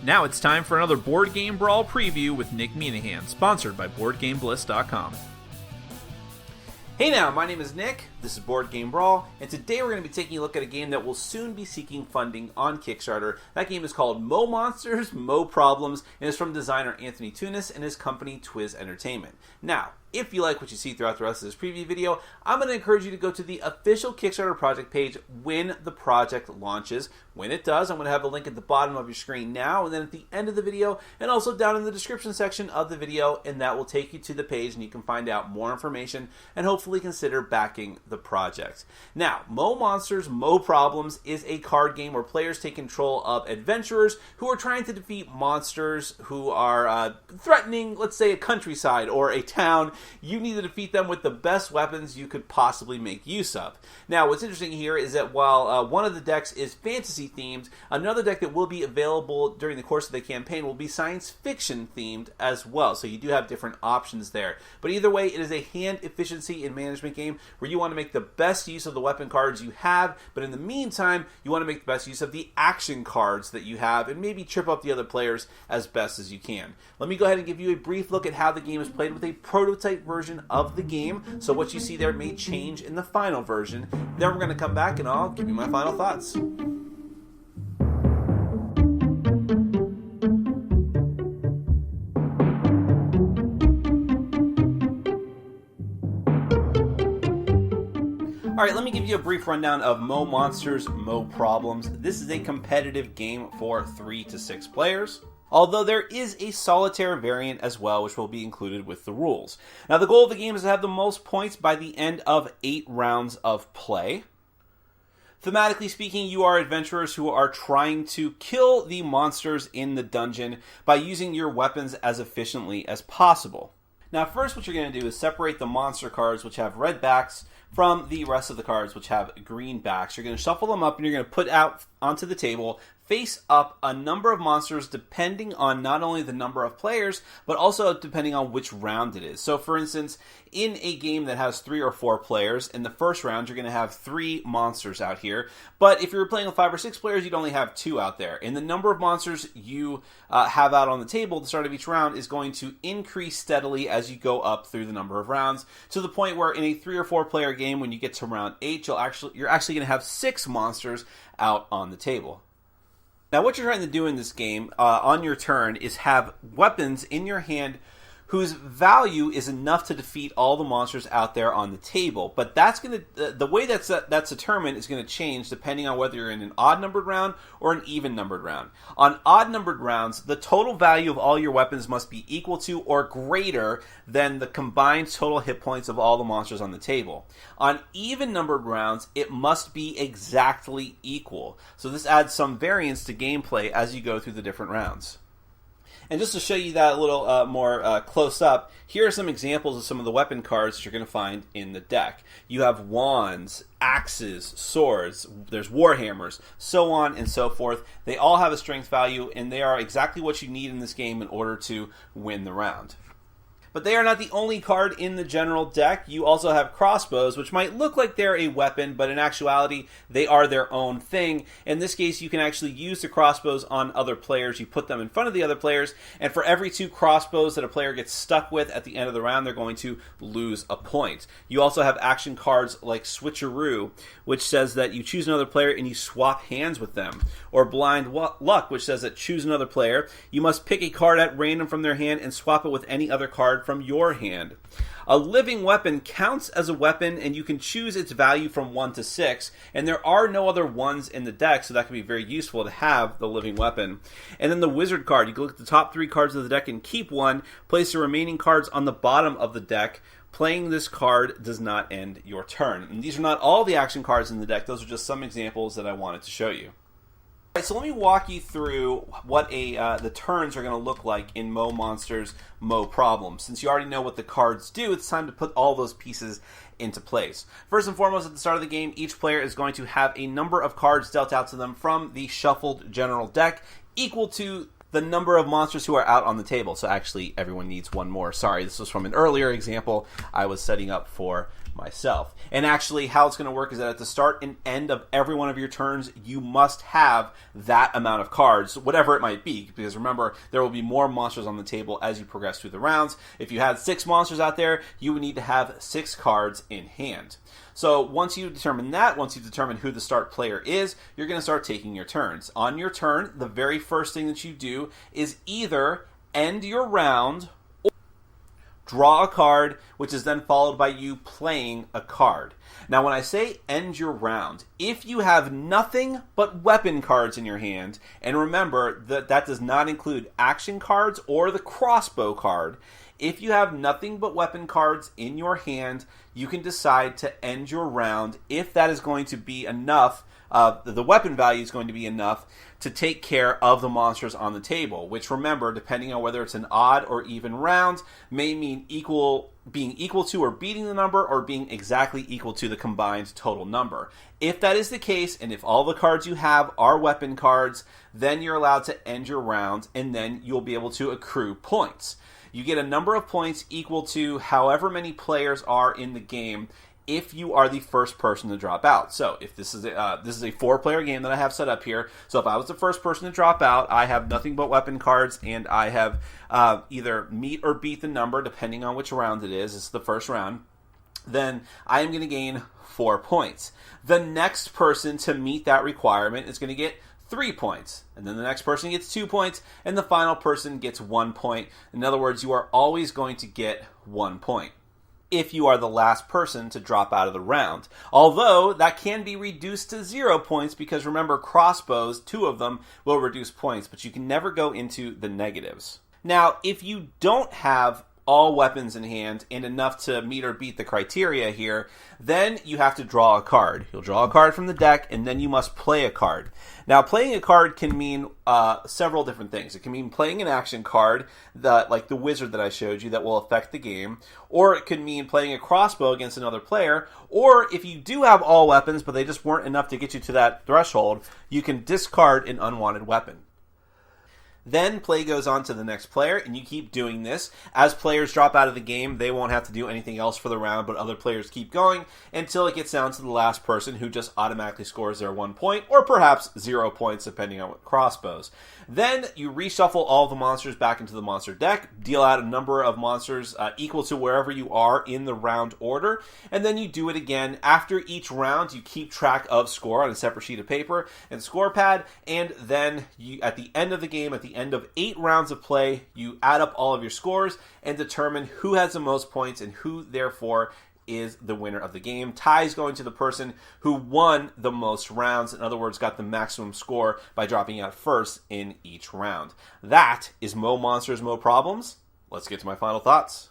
Now it's time for another Board Game Brawl preview with Nick Minahan, sponsored by BoardGameBliss.com. Hey now, my name is Nick, this is Board Game Brawl, and today we're going to be taking a look at a game that will soon be seeking funding on Kickstarter. That game is called Mo Monsters, Mo Problems, and is from designer Anthony Tunis and his company Twiz Entertainment. Now, if you like what you see throughout the rest of this preview video, I'm going to encourage you to go to the official Kickstarter project page when the project launches. When it does, I'm going to have a link at the bottom of your screen now, and then at the end of the video, and also down in the description section of the video, and that will take you to the page, and you can find out more information, and hopefully consider backing the project. Now, Mo Monsters, Mo Problems is a card game where players take control of adventurers who are trying to defeat monsters who are threatening, let's say, a countryside or a town. You need to defeat them with the best weapons you could possibly make use of. Now, what's interesting here is that while one of the decks is fantasy themed, another deck that will be available during the course of the campaign will be science fiction themed as well. So you do have different options there. But either way, it is a hand efficiency and management game where you want to make the best use of the weapon cards you have, but in the meantime, you want to make the best use of the action cards that you have and maybe trip up the other players as best as you can. Let me go ahead and give you a brief look at how the game is played with a prototype version of the game. So what you see there may change in the final version. Then we're going to come back and I'll give you my final thoughts. Alright, let me give you a brief rundown of Mo Monsters, Mo Problems. This is a competitive game for 3 to 6 players, although there is a solitaire variant as well, which will be included with the rules. Now, the goal of the game is to have the most points by the end of 8 rounds of play. Thematically speaking, you are adventurers who are trying to kill the monsters in the dungeon by using your weapons as efficiently as possible. Now, first what you're going to do is separate the monster cards, which have red backs, from the rest of the cards, which have green backs. You're going to shuffle them up and you're going to put out onto the table, face up, a number of monsters depending on not only the number of players, but also depending on which round it is. So for instance, in a game that has 3 or 4 players, in the first round you're going to have 3 monsters out here, but if you're playing with 5 or 6 players, you'd only have 2 out there. And the number of monsters you have out on the table at the start of each round is going to increase steadily as you go up through the number of rounds, to the point where in a 3 or 4 player game, when you get to round 8, you're actually going to have 6 monsters out on the table. Now, what you're trying to do in this game on your turn is have weapons in your hand whose value is enough to defeat all the monsters out there on the table. But that's going to the way that's determined is going to change depending on whether you're in an odd-numbered round or an even-numbered round. On odd-numbered rounds, the total value of all your weapons must be equal to or greater than the combined total hit points of all the monsters on the table. On even-numbered rounds, it must be exactly equal. So this adds some variance to gameplay as you go through the different rounds. And just to show you that a little more close up, here are some examples of some of the weapon cards that you're going to find in the deck. You have wands, axes, swords, there's warhammers, so on and so forth. They all have a strength value, and they are exactly what you need in this game in order to win the round. But they are not the only card in the general deck. You also have crossbows, which might look like they're a weapon, but in actuality, they are their own thing. In this case, you can actually use the crossbows on other players. You put them in front of the other players, and for every 2 crossbows that a player gets stuck with at the end of the round, they're going to lose a point. You also have action cards like Switcheroo, which says that you choose another player and you swap hands with them. Or Blind Luck, which says that choose another player. You must pick a card at random from their hand and swap it with any other card from your hand. A living weapon counts as a weapon, and you can choose its value from 1 to 6, and there are no other 1s in the deck, so that can be very useful to have the living weapon. And then the wizard card, you can look at the top 3 cards of the deck and keep 1, place the remaining cards on the bottom of the deck. Playing this card does not end your turn. And these are not all the action cards in the deck, those are just some examples that I wanted to show you. Alright, so let me walk you through what the turns are going to look like in Mo Monsters, Mo Problems. Since you already know what the cards do, it's time to put all those pieces into place. First and foremost, at the start of the game, each player is going to have a number of cards dealt out to them from the shuffled general deck equal to the number of monsters who are out on the table. So actually, everyone needs one more. Sorry, this was from an earlier example I was setting up for myself. And actually, how it's going to work is that at the start and end of every one of your turns, you must have that amount of cards, whatever it might be, because remember, there will be more monsters on the table as you progress through the rounds. If you had 6 monsters out there, you would need to have 6 cards in hand. So once you determine that, once you determine who the start player is, you're going to start taking your turns. On your turn, the very first thing that you do is either end your round or draw a card, which is then followed by you playing a card. Now, when I say end your round, if you have nothing but weapon cards in your hand, and remember that that does not include action cards or the crossbow card, if you have nothing but weapon cards in your hand, you can decide to end your round if that is going to be enough, the weapon value is going to be enough to take care of the monsters on the table, which remember, depending on whether it's an odd or even round, may mean being equal to or beating the number, or being exactly equal to the combined total number. If that is the case, and if all the cards you have are weapon cards, then you're allowed to end your round, and then you'll be able to accrue points. You get a number of points equal to however many players are in the game if you are the first person to drop out. So if this is a 4-player game that I have set up here, so if I was the first person to drop out, I have nothing but weapon cards, and I have either meet or beat the number, depending on which round it is. It's the first round. Then I am going to gain 4 points. The next person to meet that requirement is going to get 3 points, and then the next person gets 2 points, and the final person gets 1 point. In other words, you are always going to get 1 point if you are the last person to drop out of the round. Although, that can be reduced to 0 points, because remember, crossbows, 2 of them, will reduce points, but you can never go into the negatives. Now, if you don't have all weapons in hand and enough to meet or beat the criteria here, then you have to draw a card. You'll draw a card from the deck, and then you must play a card. Now, playing a card can mean several different things. It can mean playing an action card, like the wizard that I showed you, that will affect the game, or it could mean playing a crossbow against another player, or if you do have all weapons, but they just weren't enough to get you to that threshold, you can discard an unwanted weapon. Then play goes on to the next player, and you keep doing this. As players drop out of the game, they won't have to do anything else for the round, but other players keep going until it gets down to the last person, who just automatically scores their 1 point, or perhaps 0 points, depending on what crossbows. Then you reshuffle all the monsters back into the monster deck, deal out a number of monsters equal to wherever you are in the round order, and then you do it again. After each round, you keep track of score on a separate sheet of paper and score pad, and then at the end of the game, at the end of 8 rounds of play, you add up all of your scores and determine who has the most points and who, therefore, is the winner of the game. Ties going to the person who won the most rounds, in other words, got the maximum score by dropping out first in each round. That is Mo Monsters, Mo Problems. Let's get to my final thoughts.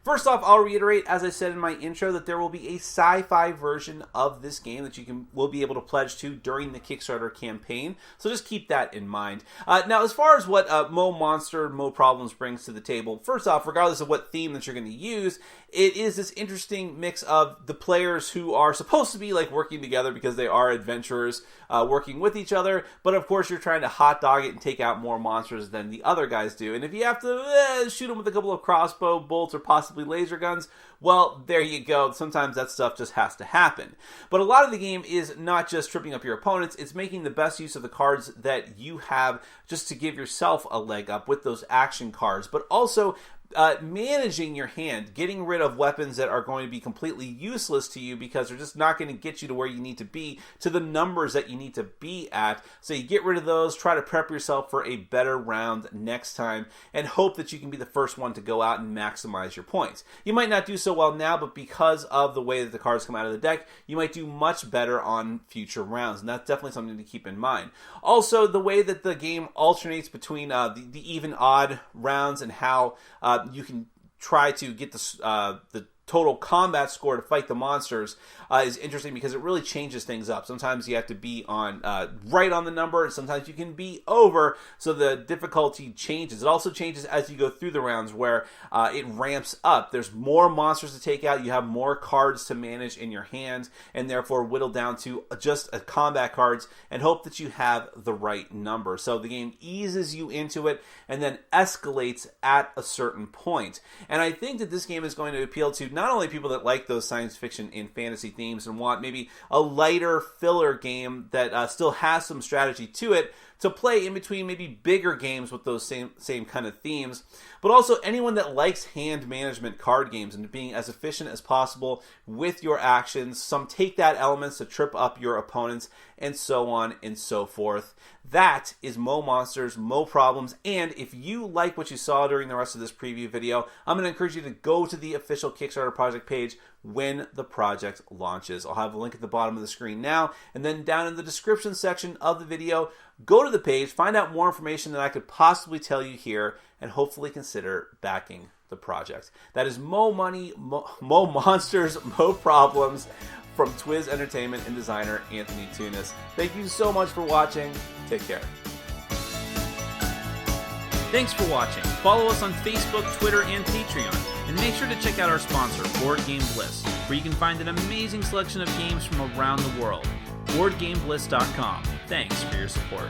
First off, I'll reiterate, as I said in my intro, that there will be a sci-fi version of this game that will be able to pledge to during the Kickstarter campaign, so just keep that in mind. Now, as far as what Mo Monster, Mo Problems brings to the table, first off, regardless of what theme that you're going to use, it is this interesting mix of the players who are supposed to be like working together because they are adventurers working with each other, but of course you're trying to hot dog it and take out more monsters than the other guys do. And if you have to shoot them with a couple of crossbow bolts or possibly laser guns, well, there you go. Sometimes that stuff just has to happen. But a lot of the game is not just tripping up your opponents, it's making the best use of the cards that you have just to give yourself a leg up with those action cards, but also managing your hand, getting rid of weapons that are going to be completely useless to you because they're just not going to get you to where you need to be, to the numbers that you need to be at. So you get rid of those, try to prep yourself for a better round next time, and hope that you can be the first one to go out and maximize your points. You might not do so well now, but because of the way that the cards come out of the deck, you might do much better on future rounds, and that's definitely something to keep in mind. Also, the way that the game alternates between the even odd rounds and how you can try to get the total combat score to fight the monsters is interesting because it really changes things up. Sometimes you have to be on right on the number, and sometimes you can be over, so the difficulty changes. It also changes as you go through the rounds, where it ramps up. There's more monsters to take out, you have more cards to manage in your hand, and therefore whittle down to just combat cards and hope that you have the right number. So the game eases you into it and then escalates at a certain point. And I think that this game is going to appeal to not only people that like those science fiction and fantasy themes and want maybe a lighter filler game that still has some strategy to it, to play in between maybe bigger games with those same kind of themes, but also anyone that likes hand management card games and being as efficient as possible with your actions. Some take that elements to trip up your opponents, and so on and so forth. That is Mo Monsters, Mo Problems, and if you like what you saw during the rest of this preview video, I'm going to encourage you to go to the official Kickstarter project page when the project launches. I'll have a link at the bottom of the screen now, and then down in the description section of the video, go to the page, find out more information than I could possibly tell you here, and hopefully consider backing the project. That is Mo Money, Mo Monsters, Mo Problems from Twiz Entertainment and designer Anthony Tunis. Thank you so much for watching. Take care. Thanks for watching. Follow us on Facebook, Twitter, and Patreon. And make sure to check out our sponsor, Board Game Bliss, where you can find an amazing selection of games from around the world. BoardGameBliss.com. Thanks for your support.